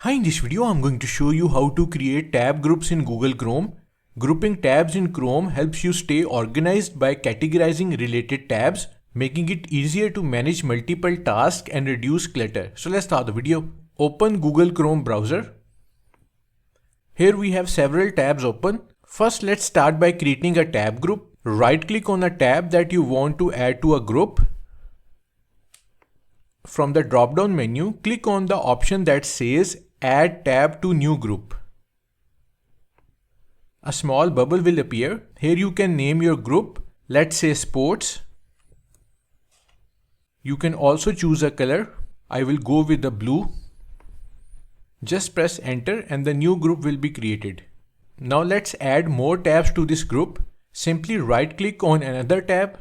Hi, in this video I'm going to show you how to create tab groups in Google Chrome. Grouping tabs in Chrome helps you stay organized by categorizing related tabs, making it easier to manage multiple tasks and reduce clutter. So let's start the video. Open Google Chrome browser. Here we have several tabs open. First, let's start by creating a tab group. Right click on a tab that you want to add to a group. From the drop-down menu, click on the option that says Add tab to new group. A small bubble will appear. Here you can name your group. Let's say sports. You can also choose a color. I will go with the blue. Just press enter and the new group will be created. Now let's add more tabs to this group. Simply right click on another tab.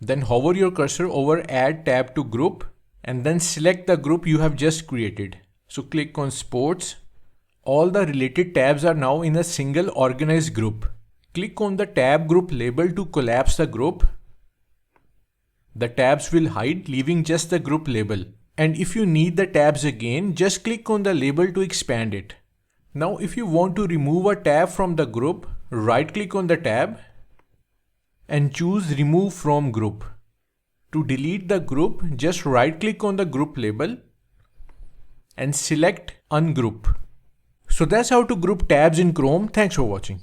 Then hover your cursor over Add tab to group and then select the group you have just created. So click on sports. All the related tabs are now in a single organized group. Click on the tab group label to collapse the group. The tabs will hide, leaving just the group label. And if you need the tabs again, just click on the label to expand it. Now if you want to remove a tab from the group, right click on the tab and choose Remove from Group. To delete the group, just right click on the group label and select Ungroup. So that's how to group tabs in Chrome. Thanks for watching.